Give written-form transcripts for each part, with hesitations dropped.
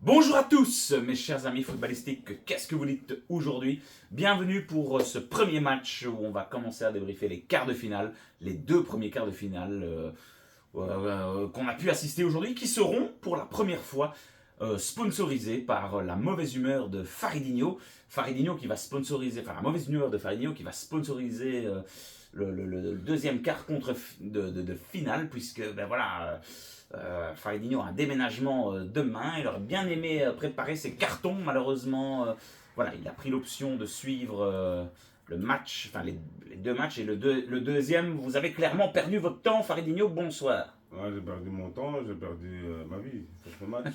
Bonjour à tous mes chers amis footballistiques, qu'est-ce que vous dites aujourd'hui? Bienvenue pour ce premier match où on va commencer à débriefer les quarts de finale, les deux premiers quarts de finale qu'on a pu assister aujourd'hui, qui seront pour la première fois sponsorisés par la mauvaise humeur de Faridinho. Faridinho qui va sponsoriser, enfin la mauvaise humeur de Faridinho qui va sponsoriser le deuxième quart de finale, puisque ben voilà. Faridinho a un déménagement demain. Il aurait bien aimé préparer ses cartons. Malheureusement, voilà, il a pris l'option de suivre le match, enfin les deux matchs. Et le deuxième, vous avez clairement perdu votre temps, Faridinho. Bonsoir. Ouais, j'ai perdu mon temps, j'ai perdu ma vie sur ce match.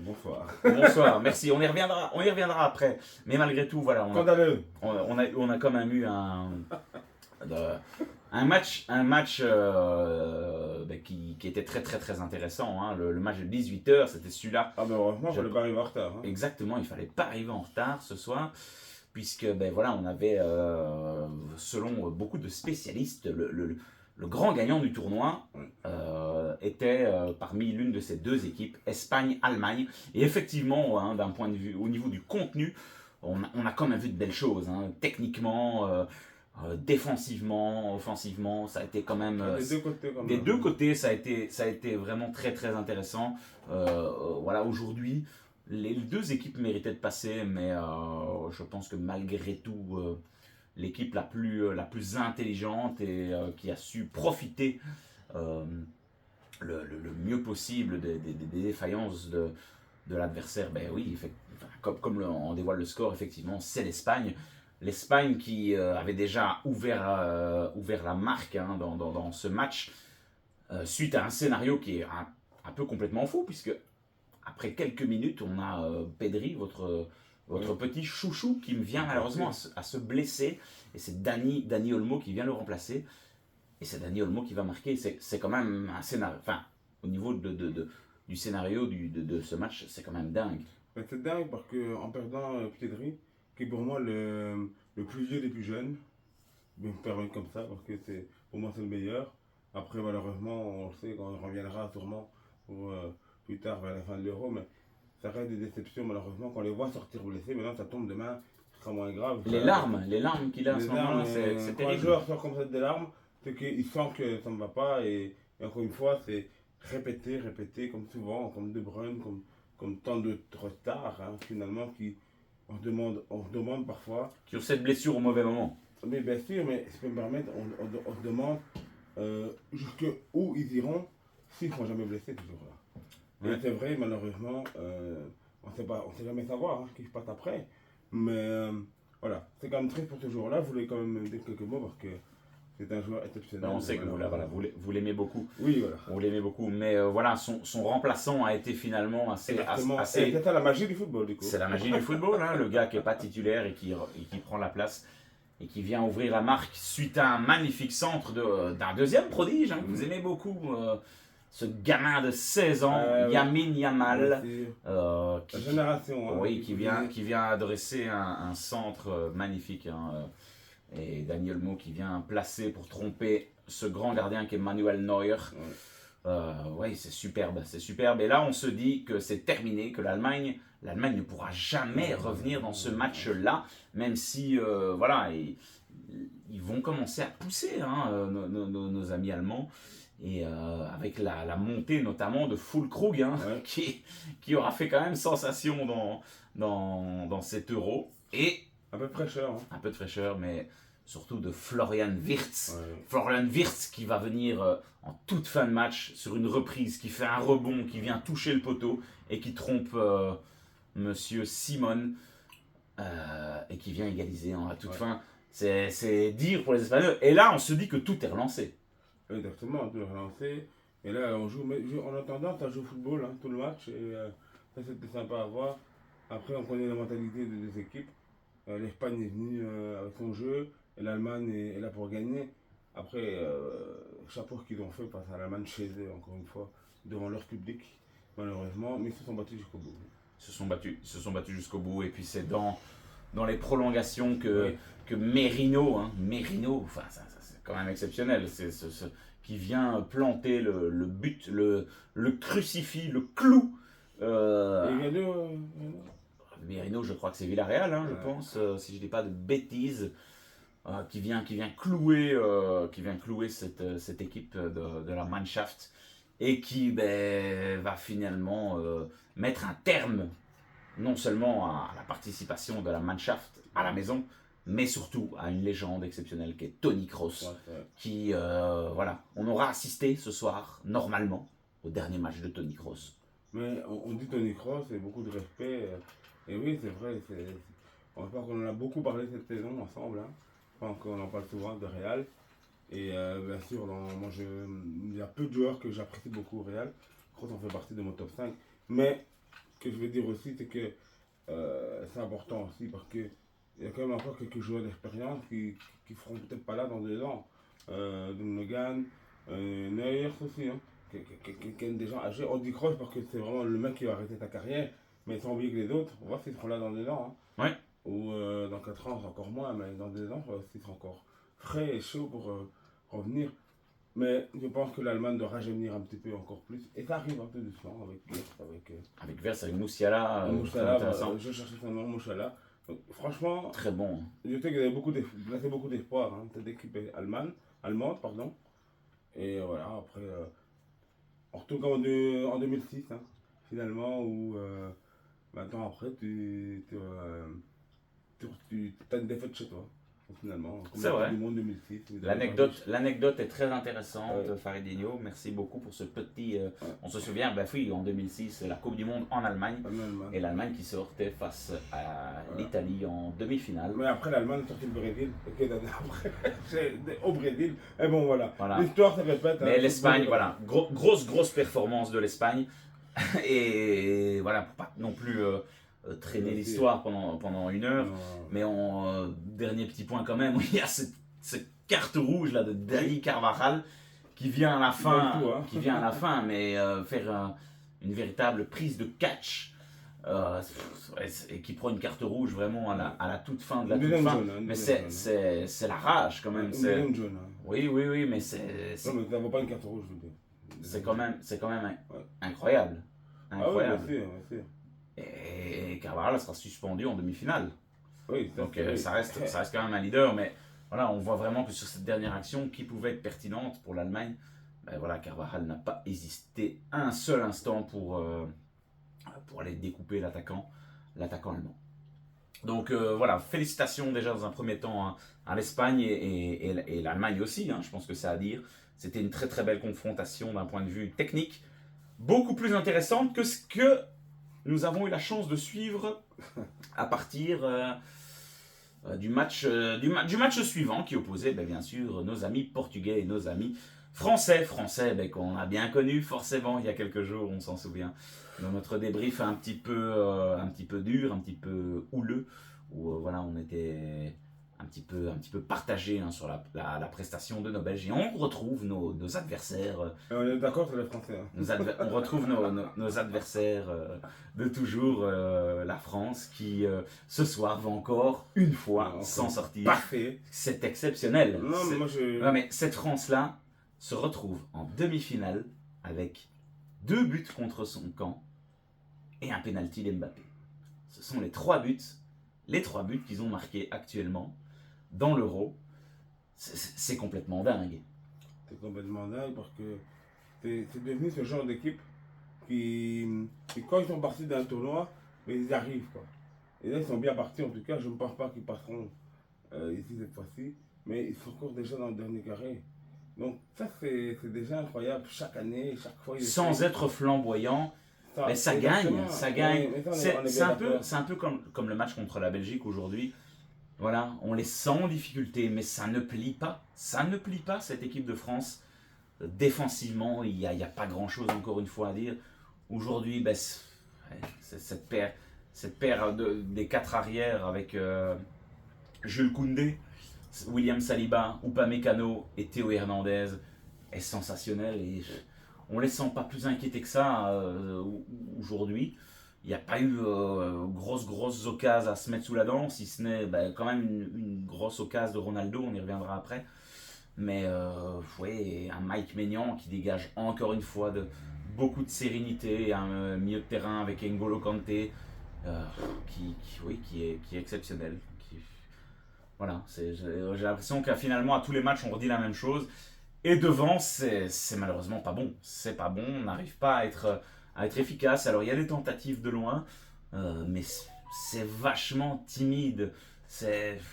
Bonsoir. Bonsoir, merci. On y reviendra après. Mais malgré tout, voilà, Scandaleux. on a quand même eu un match qui était très très très intéressant. Hein. Le match de 18h, c'était celui-là. Ah ben heureusement, je ne pas arriver en retard. Hein. Exactement, il ne fallait pas arriver en retard ce soir, puisque ben voilà, on avait, selon beaucoup de spécialistes, le grand gagnant du tournoi était parmi l'une de ces deux équipes, Espagne-Allemagne. Et effectivement, hein, d'un point de vue, au niveau du contenu, on a quand même vu de belles choses. Hein. Techniquement, défensivement, offensivement, ça a été quand même des deux côtés, ça a été vraiment très très intéressant. Voilà, aujourd'hui, les deux équipes méritaient de passer, mais je pense que malgré tout, l'équipe la plus intelligente et qui a su profiter le mieux possible des défaillances de l'adversaire, ben oui, comme on dévoile le score, effectivement, c'est l'Espagne. L'Espagne qui avait déjà ouvert la marque hein, dans ce match suite à un scénario qui est un peu complètement fou, puisque après quelques minutes, on a Pedri, votre petit chouchou, qui vient malheureusement à se blesser, et c'est Dani Olmo qui vient le remplacer, et c'est Dani Olmo qui va marquer. C'est quand même un scénario, enfin, au niveau du scénario de ce match, c'est quand même dingue. C'est dingue parce qu'en perdant Pedri, qui est pour moi le plus vieux des plus jeunes, je vais me permettre comme ça parce que pour moi c'est le meilleur. Après malheureusement on le sait, on reviendra sûrement pour, plus tard vers la fin de l'Euro, mais ça reste des déceptions malheureusement quand on les voit sortir blessés. Maintenant ça tombe demain, ce sera moins grave. Les larmes qu'il a à ce moment-là, c'est quand terrible. un joueur sort comme ça des larmes, c'est qu'il sent que ça ne va pas et encore une fois c'est répéter comme souvent, comme De Bruyne, comme tant d'autres stars hein, finalement qui on se demande parfois. Qui ont cette blessure au mauvais moment. Mais bien sûr, mais si je peux me permettre, on se demande jusqu'où ils iront s'ils ne seront jamais blessés ce jour-là. Ouais. Et c'est vrai, malheureusement, on ne sait jamais savoir hein, qui se passe après. Mais voilà, c'est quand même triste pour ce jour-là. Je voulais quand même dire quelques mots parce que c'est un joueur exceptionnel. Ben on sait que vous l'aimez beaucoup. Oui, voilà. Vous l'aimez beaucoup, mais voilà, son remplaçant a été finalement assez. C'est ça la magie du football, du coup. C'est la magie du football, hein, le gars qui n'est pas titulaire et qui prend la place et qui vient ouvrir la marque suite à un magnifique centre d'un deuxième prodige, hein, que vous aimez beaucoup. Ce gamin de 16 ans, Lamine Yamal, génération, hein, oui, qui vient adresser un centre magnifique. Hein, et Dani Olmo qui vient placer pour tromper ce grand gardien qui est Manuel Neuer. Oui, c'est superbe. Et là, on se dit que c'est terminé, que l'Allemagne ne pourra jamais revenir dans ce match-là, même si, voilà, ils vont commencer à pousser, hein, nos amis allemands. Et avec la montée notamment de Füllkrug, hein, qui aura fait quand même sensation dans cet Euro. Et un peu de fraîcheur. Hein. Un peu de fraîcheur, mais surtout de Florian Wirtz. Ouais. Florian Wirtz qui va venir en toute fin de match sur une reprise, qui fait un rebond, qui vient toucher le poteau et qui trompe Monsieur Simon et qui vient égaliser à toute fin. C'est dire pour les Espagnols. Et là, on se dit que tout est relancé. Exactement, tout est relancé. Et là, on a tendance à jouer au football hein, tout le match. Et ça, c'était sympa à voir. Après, on connaît la mentalité des deux équipes. L'Espagne est venue avec son jeu et l'Allemagne est là pour gagner. Après, chapeau qu'ils ont fait face à l'Allemagne chez eux, encore une fois, devant leur public, malheureusement, mais ils se sont battus jusqu'au bout. Ils se sont battus jusqu'au bout, et puis c'est dans les prolongations que Merino, enfin, c'est quand même exceptionnel, qui vient planter le but, le crucifix, le clou Euh, Et il y a deux. Merino, je crois que c'est Villarreal, hein, je Ouais. pense, si je ne dis pas de bêtises, qui vient clouer cette équipe de la Mannschaft et qui va finalement mettre un terme non seulement à la participation de la Mannschaft à la maison, mais surtout à une légende exceptionnelle qui est Tony Kroos, Ouais, c'est vrai. qui, voilà, on aura assisté ce soir, normalement, au dernier match de Tony Kroos. Mais on dit Tony Kroos, c'est beaucoup de respect. Et oui, c'est vrai. On voit qu'on en a beaucoup parlé cette saison ensemble. Hein. Enfin, qu'on en parle souvent de Real. Et bien sûr, il y a peu de joueurs que j'apprécie beaucoup au Real. Kroos en fait partie de mon top 5. Mais ce que je veux dire aussi, c'est que c'est important aussi parce qu'il y a quand même encore quelques joueurs d'expérience qui feront peut-être pas là dans 2 ans. Gundogan, Neuer aussi, hein, qui est des gens âgés. On dit Kroos parce que c'est vraiment le mec qui va arrêter ta carrière, mais sans oublier que les autres, on va voir s'ils seront là dans 2 ans. Hein. Ouais. Ou dans 4 ans, c'est encore moins, mais dans 2 ans, on va voir s'ils seront encore frais et chauds pour revenir. Mais je pense que l'Allemagne doit rajeunir un petit peu encore plus. Et ça arrive un peu doucement Avec Vers, avec Moussiala, très Mouchala. intéressant. Je cherchais son nom, Mouchala. Donc, franchement, Très bon. je sais qu'il y avait beaucoup d'espoir. Hein. Cette équipe est allemande, pardon. Et voilà, après, on retourne comme en 2006, hein, finalement, où maintenant après, tu as une défaite chez toi, finalement. Comme C'est la Coupe vrai. du Monde 2006. vous avez L'anecdote est très intéressante, Ouais. Faridinho. Merci beaucoup pour ce petit. Ouais. On se souvient, oui, en 2006, c'est la Coupe du Monde en Allemagne. Allemagne. Et l'Allemagne qui se heurtait face à Voilà. l'Italie en demi-finale. Mais après, l'Allemagne est sortie le Brésil. Et quelques années après, c'est au Brésil. Et bon, voilà. Voilà. L'histoire se répète. Mais hein. l'Espagne, voilà, grosse performance de l'Espagne. Et voilà, pour pas non plus traîner Merci. l'histoire pendant une heure. Non. Mais dernier petit point quand même, il y a cette carte rouge là de Dani Carvajal qui vient à la fin, Tout, hein. mais faire une véritable prise de catch et qui prend une carte rouge vraiment à la toute fin de la Une toute deuxième fin. jaune, hein, une Mais deuxième c'est la rage quand même. Une c'est- deuxième jaune. Hein. Oui, mais Non, mais ça vaut pas une carte rouge, je veux dire. c'est quand même Ouais. incroyable. Ah oui, Incroyable. bien sûr. Et Carvajal sera suspendu en demi-finale. Oui, Donc oui. ça reste quand même un leader, mais voilà, on voit vraiment que sur cette dernière action, qui pouvait être pertinente pour l'Allemagne, voilà, Carvajal n'a pas hésité un seul instant pour aller découper l'attaquant allemand. Donc voilà, félicitations déjà dans un premier temps à l'Espagne et l'Allemagne aussi, hein, je pense que c'est à dire. C'était une très belle confrontation d'un point de vue technique, beaucoup plus intéressante que ce que nous avons eu la chance de suivre à partir du match suivant qui opposait bien sûr nos amis portugais et nos amis français qu'on a bien connus forcément il y a quelques jours, on s'en souvient. Dans notre débrief un petit peu dur, un petit peu houleux, où voilà, on était un petit peu partagé sur la prestation de nos Belges. Et on retrouve nos adversaires. On est d'accord sur les Français. Hein. On retrouve nos adversaires de toujours, la France, qui ce soir va encore une fois Encore s'en sortir. Parfait. C'est exceptionnel. Non, mais moi je. Ouais, mais cette France-là se retrouve en demi-finale avec 2 buts contre son camp et un pénalty d'Mbappé. Ce sont les 3 buts qu'ils ont marqués actuellement dans l'Euro. C'est complètement dingue. C'est complètement dingue parce que c'est devenu ce genre d'équipe qui, quand ils sont partis d'un tournoi, mais ils y arrivent quoi. Et là ils sont bien partis en tout cas, je ne pense pas qu'ils passeront ici cette fois-ci, mais ils sont encore déjà dans le dernier carré. Donc ça c'est déjà incroyable, chaque année, chaque fois. Sans être flamboyant, mais ça gagne. C'est un peu comme le match contre la Belgique aujourd'hui. Voilà, on les sent en difficulté, mais ça ne plie pas. Ça ne plie pas cette équipe de France. Défensivement, il n'y a pas grand-chose encore une fois à dire. Aujourd'hui, cette paire des 4 arrières avec Jules Koundé, William Saliba, Upamecano et Théo Hernandez est sensationnelle. Et on ne les sent pas plus inquiétés que ça aujourd'hui. Il n'y a pas eu grosses occasions à se mettre sous la dent, si ce n'est quand même une grosse occasion de Ronaldo, on y reviendra après. Mais ouais, un Mike Maignan qui dégage encore une fois beaucoup de sérénité, un milieu de terrain avec N'Golo Kanté qui est exceptionnel. Voilà, j'ai l'impression qu'à finalement à tous les matchs on redit la même chose. Et devant, c'est malheureusement pas bon. C'est pas bon, on n'arrive pas à être efficace. Alors il y a des tentatives de loin, mais c'est vachement timide.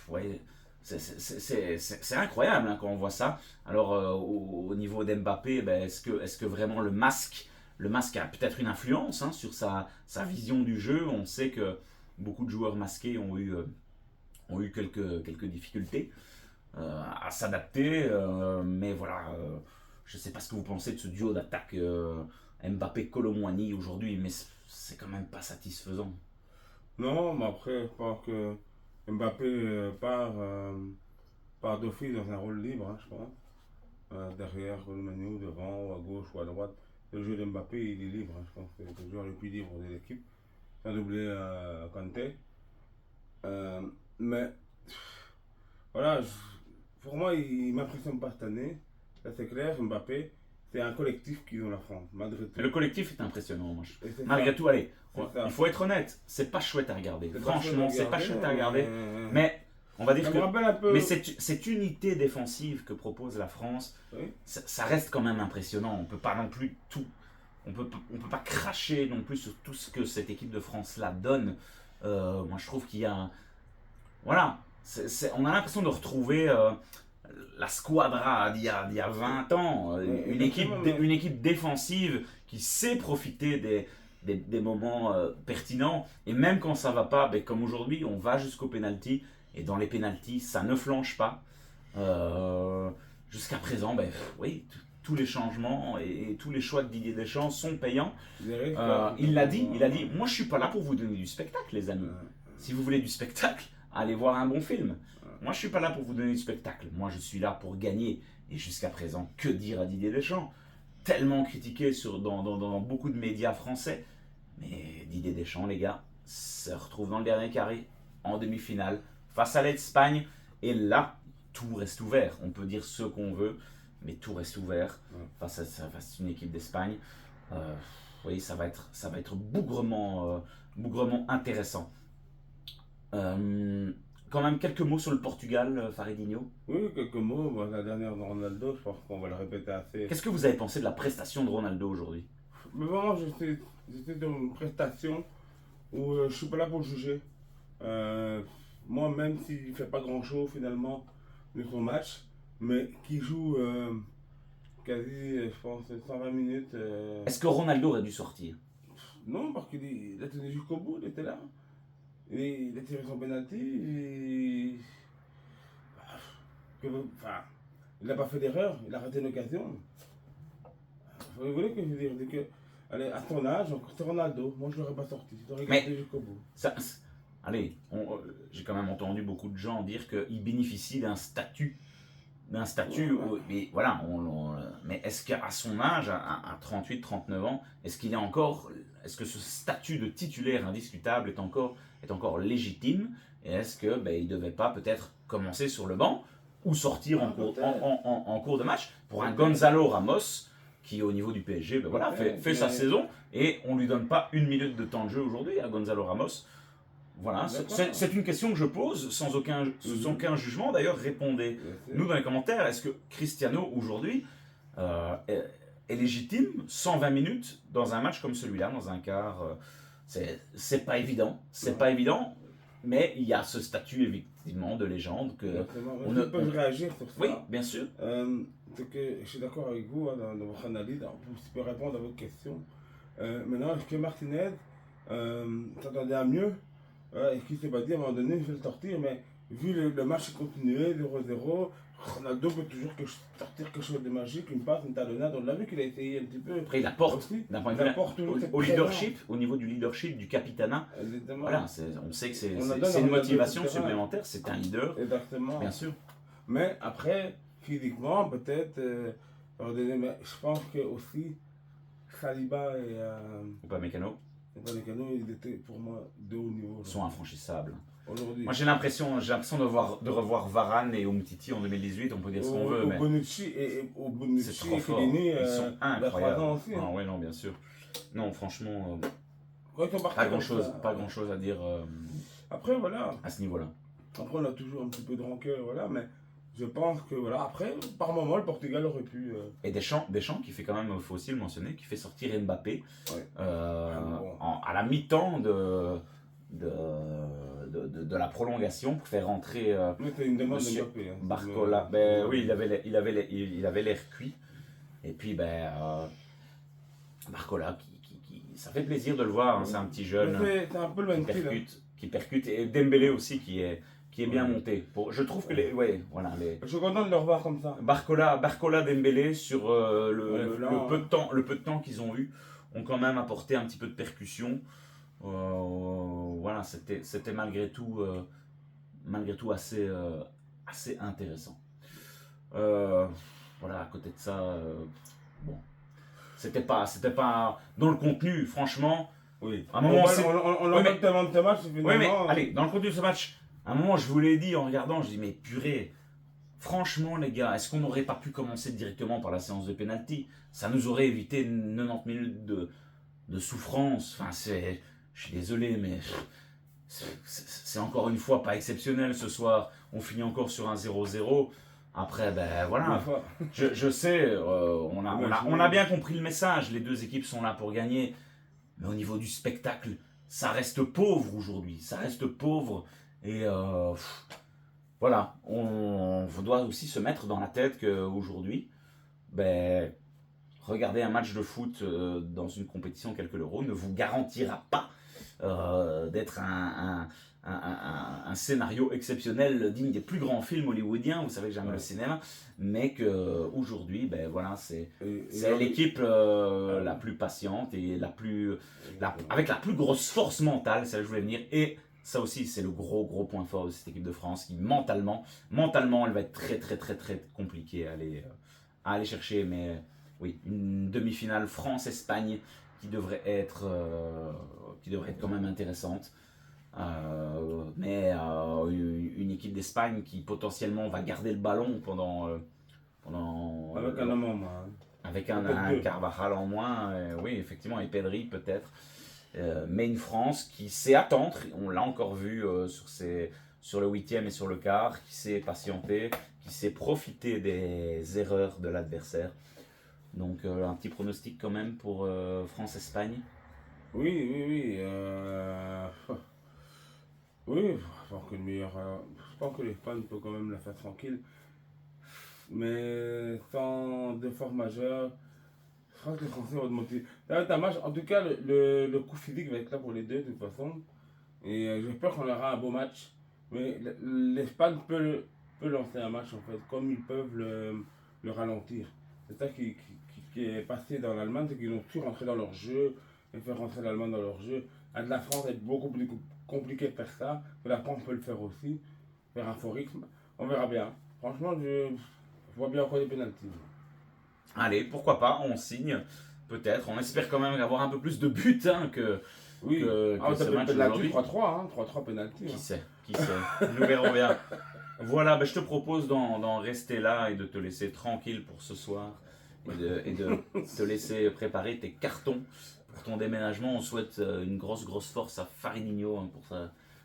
Ouais, c'est incroyable hein, quand on voit ça. Alors au niveau d'Mbappé, ben, est-ce que vraiment le masque a peut-être une influence hein, sur sa vision du jeu. On sait que beaucoup de joueurs masqués ont eu quelques difficultés à s'adapter. Mais voilà, je ne sais pas ce que vous pensez de ce duo d'attaque Mbappé-Kolo Muani aujourd'hui, mais c'est quand même pas satisfaisant. Non, mais après, je pense que Mbappé part d'office dans un rôle libre, hein, je pense. Derrière Colomani, devant, ou à gauche ou à droite. Le jeu d'Mbappé, il est libre. Hein, je pense que c'est le joueur le plus libre de l'équipe. Sans doubler Kanté. Mais voilà, pour moi, il ne m'impressionne pas cette année. Ça, c'est clair, Mbappé, c'est un collectif qu'ils ont la France, malgré tout. Le collectif est impressionnant, moi. Malgré ça. tout, allez, Ça. il faut être honnête, c'est pas chouette à regarder. Franchement, c'est pas chouette à regarder. regarder. Mais on va dire Ça que. me rappelle un peu. Mais cette unité défensive que propose la France, Oui. ça reste quand même impressionnant. On peut pas non plus tout. On peut pas cracher non plus sur tout ce que cette équipe de France là donne. Moi, je trouve qu'il y a. Voilà. On a l'impression de retrouver la squadra d'il y a 20 ans. Une équipe défensive qui sait profiter des moments pertinents. Et même quand ça va pas, ben, comme aujourd'hui, on va jusqu'au penalty. Et dans les penalties, ça ne flanche pas. Jusqu'à présent, ben, oui, tous les changements et tous les choix de Didier Deschamps sont payants. Il l'a dit, moi je suis pas là pour vous donner du spectacle, les amis. Si vous voulez du spectacle, allez voir un bon film. Moi je suis pas là pour vous donner du spectacle. Moi je suis là pour gagner. Et jusqu'à présent, que dire à Didier Deschamps? Tellement critiqué dans beaucoup de médias français. Mais Didier Deschamps, les gars, se retrouve dans le dernier carré, en demi-finale, face à l'Espagne. Et là, tout reste ouvert. On peut dire ce qu'on veut, mais tout reste ouvert face à une équipe d'Espagne. Oui, ça va être bougrement intéressant. Quand même quelques mots sur le Portugal, Faridinho. Oui, quelques mots. Bon, la dernière de Ronaldo, je pense qu'on va le répéter assez. Qu'est-ce que vous avez pensé de la prestation de Ronaldo aujourd'hui? Mais vraiment, j'étais dans une prestation où je suis pas là pour juger. Moi, même s'il fait pas grand-chose finalement de son match, mais qui joue quasi, je pense, 120 minutes. Est-ce que Ronaldo aurait dû sortir? Non, parce qu'il a tenu jusqu'au bout, il était là. Il a tiré son penalty. Et... Enfin, il n'a pas fait d'erreur, il a raté une occasion. Vous voulez que je veux dire, c'est que, allez, à ton âge, c'est Ronaldo, moi je ne l'aurais pas sorti, je l'aurais gardé jusqu'au bout. Allez, j'ai quand même entendu beaucoup de gens dire qu'il bénéficie d'un statut. Mais voilà, mais est-ce qu'à son âge, à 38-39 ans, est-ce que ce statut de titulaire indiscutable est encore légitime? Et est-ce que il devait pas peut-être commencer sur le banc ou sortir en cours de match pour un Gonzalo Ramos qui au niveau du PSG fait sa saison et on lui donne pas une minute de temps de jeu aujourd'hui à Gonzalo Ramos? Voilà, c'est une question que je pose sans aucun jugement. D'ailleurs, répondez nous dans les commentaires. Est-ce que Cristiano aujourd'hui est légitime 120 minutes dans un match comme celui-là, dans un quart? C'est pas évident, mais il y a ce statut effectivement de légende que on peut réagir sur ça. Oui, bien sûr. C'est que je suis d'accord avec vous hein, dans votre analyse. Je peux répondre à votre question. Maintenant, est-ce que Martinez s'attendait à mieux? Et qui s'est pas dit à un moment donné, je vais le sortir, mais vu le match continuer, 0-0, Ronaldo peut toujours sortir quelque chose de magique, une passe, une talonnade. On l'a vu qu'il a essayé un petit peu. Après, il apporte, d'un point de vue au leadership, au niveau du leadership, du capitanat. Voilà, on sait que c'est une motivation supplémentaire, c'est un leader. Exactement. Bien sûr. Mais après, physiquement, peut-être, mais je pense que aussi, Saliba et. Ou pas Mécano. Upamecano, il était pour moi de haut niveau. Ils sont infranchissables. Aujourd'hui. Moi j'ai l'impression de revoir Varane et Umtiti en 2018, on peut dire ce qu'on veut, mais Bonucci c'est trop et fort. Chiellini, Ils sont il y a 3 incroyables. ans aussi. Ah, ouais, non, bien sûr. Non, franchement, Quand ils sont partis pas comme grand ça, chose à dire Après, voilà. à ce niveau-là. Après, on a toujours un petit peu de rancœur, voilà. Mais je pense que, voilà. Après, par moment, le Portugal aurait pu. Et Deschamps qui fait quand même, il faut aussi le mentionner, qui fait sortir Mbappé Ouais. à la mi-temps de la prolongation pour faire rentrer C'était une demande de Monsieur Mbappé. Hein. Barcola. Oui, il avait l'air cuit. Et puis, Barcola, ça fait plaisir de le voir, hein, c'est un petit jeune C'est un peu le même style. qui percute. Et Dembélé aussi qui est bien monté. Je trouve que Je suis content de le revoir comme ça. Barcola, Dembélé sur le le peu de temps qu'ils ont eu ont quand même apporté un petit peu de percussion. Voilà, c'était malgré tout assez intéressant. Voilà, à côté de ça, bon, c'était pas dans le contenu, franchement. Oui. À un moment, on a tellement de matchs, finalement. Oui, mais allez, dans le contenu de ce match, à un moment, je vous l'ai dit en regardant, je dis mais purée. Franchement, les gars, est-ce qu'on n'aurait pas pu commencer directement par la séance de penalty? Ça nous aurait évité 90 minutes de souffrance. Enfin, je suis désolé, mais c'est encore une fois pas exceptionnel ce soir. On finit encore sur un 0-0. Après, voilà. Je sais, on a bien compris le message. Les deux équipes sont là pour gagner. Mais au niveau du spectacle, ça reste pauvre aujourd'hui. Ça reste pauvre. Et voilà, on doit aussi se mettre dans la tête qu'aujourd'hui, regarder un match de foot dans une compétition telle que l'Euro ne vous garantira pas d'être un scénario exceptionnel digne des plus grands films hollywoodiens. Vous savez que j'aime le cinéma, mais qu'aujourd'hui, voilà, c'est l'équipe la plus patiente et avec la plus grosse force mentale, c'est là que je voulais venir. Et ça aussi, c'est le gros point fort de cette équipe de France qui mentalement, elle va être très compliquée à aller chercher. Mais oui, une demi-finale France-Espagne qui devrait être quand même intéressante. Mais une équipe d'Espagne qui potentiellement va garder le ballon pendant avec un homme en moins. Avec un Carvajal en moins, oui, effectivement, et Pedri peut-être. Mais une France qui sait attendre, on l'a encore vu sur le 8e et sur le quart, qui sait patienter, qui sait profiter des erreurs de l'adversaire. Donc un petit pronostic quand même pour France-Espagne. Oui. Oui, je pense que je pense que l'Espagne peut quand même la faire tranquille. Mais sans d'effort majeur, je pense que les Français vont être motivés. Ça va être un match, en tout cas, le coup physique va être là pour les deux de toute façon. Et j'espère qu'on aura un beau match. Mais l'Espagne peut lancer un match en fait, comme ils peuvent le ralentir. C'est ça qui est passé dans l'Allemagne, c'est qu'ils ont su rentrer dans leur jeu et faire rentrer l'Allemagne dans leur jeu. Avec la France, c'est beaucoup plus compliqué de faire ça. Mais la France peut le faire aussi, faire un fort rythme. On verra bien. Franchement, je vois bien encore des pénaltys. Allez, pourquoi pas, on signe, peut-être. On espère quand même avoir un peu plus de buts que ce match aujourd'hui. 3-3, hein, 3-3 pénalty. Qui sait, nous verrons bien. Voilà, je te propose d'en rester là et de te laisser tranquille pour ce soir et de te laisser préparer tes cartons pour ton déménagement. On souhaite une grosse force à Farinho pour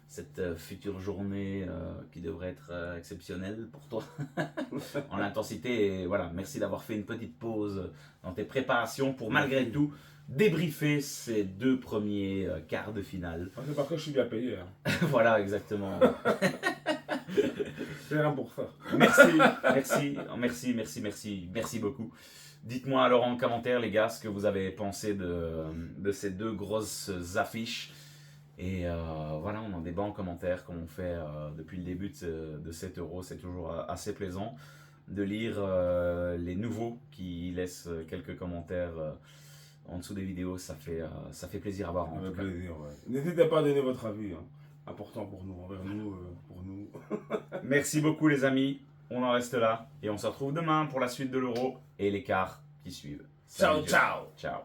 cette future journée qui devrait être exceptionnelle pour toi en intensité. Et voilà, merci d'avoir fait une petite pause dans tes préparations pour malgré tout débriefer ces deux premiers quarts de finale. C'est parce que je suis bien payé. Hein. Voilà, exactement. C'est rien pour ça. Merci beaucoup. Dites-moi alors en commentaire, les gars, ce que vous avez pensé de ces deux grosses affiches. Et voilà, on en débat en commentaire comme on fait depuis le début de cet Euro. C'est toujours assez plaisant de lire les nouveaux qui laissent quelques commentaires en dessous des vidéos. Ça fait plaisir à voir en tout cas. Plaisir, ouais. N'hésitez pas à donner votre avis. Hein. Important pour nous, envers nous, pour nous. Merci beaucoup les amis. On en reste là. Et on se retrouve demain pour la suite de l'Euro et les quarts qui suivent. Ciao. Ciao.